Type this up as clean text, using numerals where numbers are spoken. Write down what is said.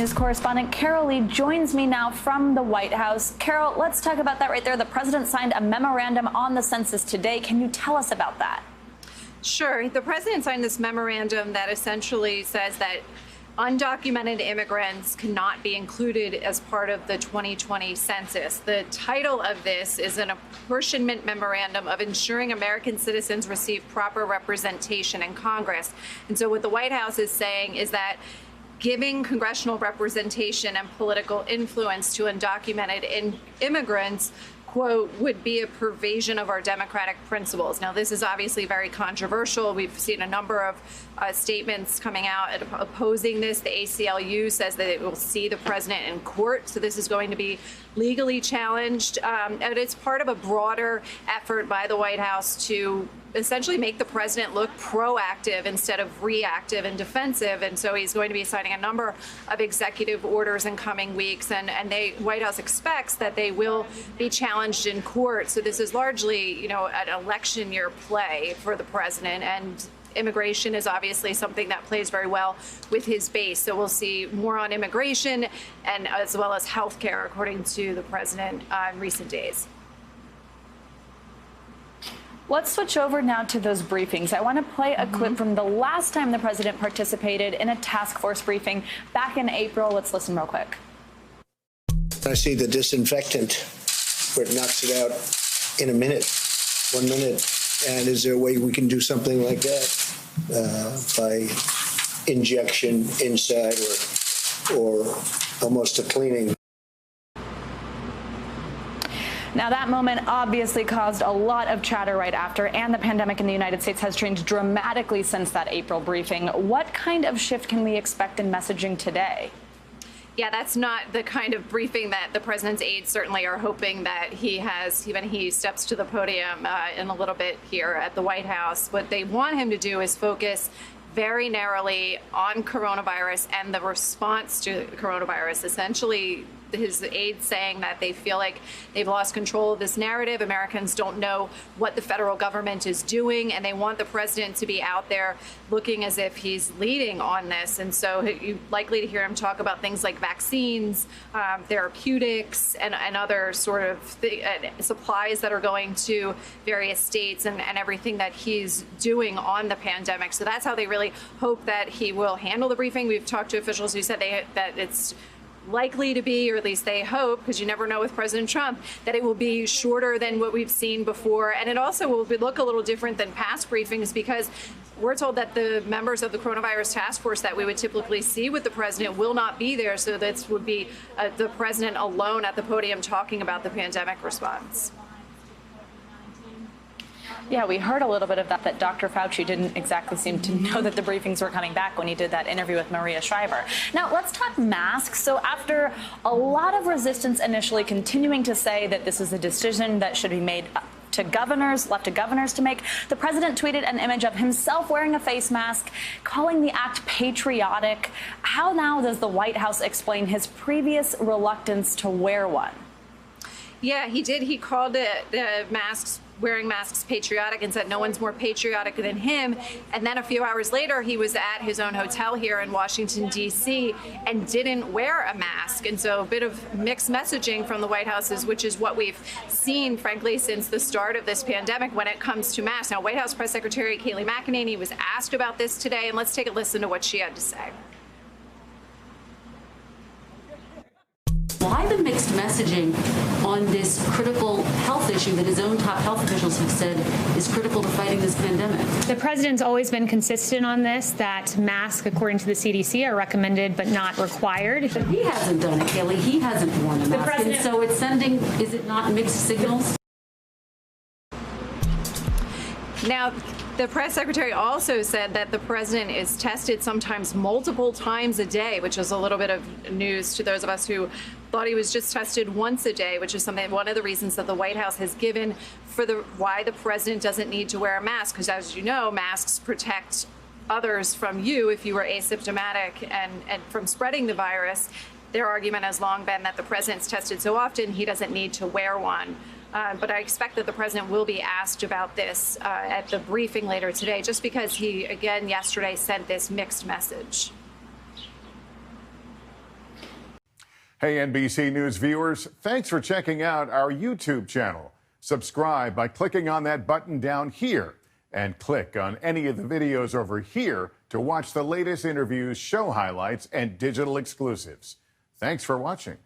News correspondent Carol Lee joins me now from the White House. Carol, let's talk about that right there. The president signed a memorandum on the census today. Can you tell us about that? Sure. The president signed this memorandum that essentially says that undocumented immigrants cannot be included as part of the 2020 census. The title of this is an apportionment memorandum of ensuring American citizens receive proper representation in Congress. And so what the White House is saying is that giving congressional representation and political influence to undocumented immigrants, quote, would be a pervasion of our democratic principles. Now, this is obviously very controversial. We've seen a number of statements coming out opposing this. The ACLU says that it will see the president in court, so this is going to be legally challenged. And it's part of a broader effort by the White House to essentially make the president look proactive instead of reactive and defensive. And so he's going to be signing a number of executive orders in coming weeks. And the White House expects that they will be challenged in court. So this is largely, an election year play for the president. And immigration is obviously something that plays very well with his base. So we'll see more on immigration and as well as health care, according to the president in recent days. Let's switch over now to those briefings. I want to play a clip from the last time the president participated in a task force briefing back in April. Let's listen real quick. I see the disinfectant where it knocks it out in a minute, 1 minute. And is there a way we can do something like that by injection inside or almost a cleaning? Now, that moment obviously caused a lot of chatter right after, and the pandemic in the United States has changed dramatically since that April briefing. What kind of shift can we expect in messaging today? Yeah, that's not the kind of briefing that the president's aides certainly are hoping that he has when he steps to the podium in a little bit here at the White House. What they want him to do is focus very narrowly on coronavirus and the response to coronavirus. Essentially, his aides saying that they feel like they've lost control of this narrative. Americans don't know what the federal government is doing, and they want the president to be out there looking as if he's leading on this. And so you're likely to hear him talk about things like vaccines, therapeutics, and other sort of supplies that are going to various states and everything that he's doing on the pandemic. So that's how they really hope that he will handle the briefing. We've talked to officials who said that it's likely to be, or at least they hope, because you never know with President Trump, that it will be shorter than what we've seen before. And it also will look a little different than past briefings, because we're told that the members of the coronavirus task force that we would typically see with the president will not be there. So this would be the president alone at the podium talking about the pandemic response. Yeah, we heard a little bit of that Dr. Fauci didn't exactly seem to know that the briefings were coming back when he did that interview with Maria Shriver. Now, let's talk masks. So after a lot of resistance initially continuing to say that this is a decision that should be made to governors, left to governors to make, the president tweeted an image of himself wearing a face mask, calling the act patriotic. How now does the White House explain his previous reluctance to wear one? Yeah, he did. He called the wearing masks patriotic and said no one's more patriotic than him. And then a few hours later, he was at his own hotel here in Washington, D.C. and didn't wear a mask. And so a bit of mixed messaging from the White House, which is what we've seen, frankly, since the start of this pandemic when it comes to masks. Now, White House Press Secretary Kayleigh McEnany was asked about this today, and let's take a listen to what she had to say. Why the mixed messaging on this critical health issue that his own top health officials have said is critical to fighting this pandemic? The president's always been consistent on this, that masks, according to the CDC, are recommended but not required. But he hasn't done it, Kayleigh. He hasn't worn a mask. And so it's sending, is it not mixed signals? Now, the press secretary also said that the president is tested sometimes multiple times a day, which is a little bit of news to those of us who thought he was just tested once a day, which is one of the reasons that the White House has given for why the president doesn't need to wear a mask. Because as you know, masks protect others from you if you were asymptomatic and from spreading the virus. Their argument has long been that the president's tested so often he doesn't need to wear one. But I expect that the president will be asked about this at the briefing later today, just because he, again, yesterday sent this mixed message. Hey, NBC News viewers, thanks for checking out our YouTube channel. Subscribe by clicking on that button down here and click on any of the videos over here to watch the latest interviews, show highlights, and digital exclusives. Thanks for watching.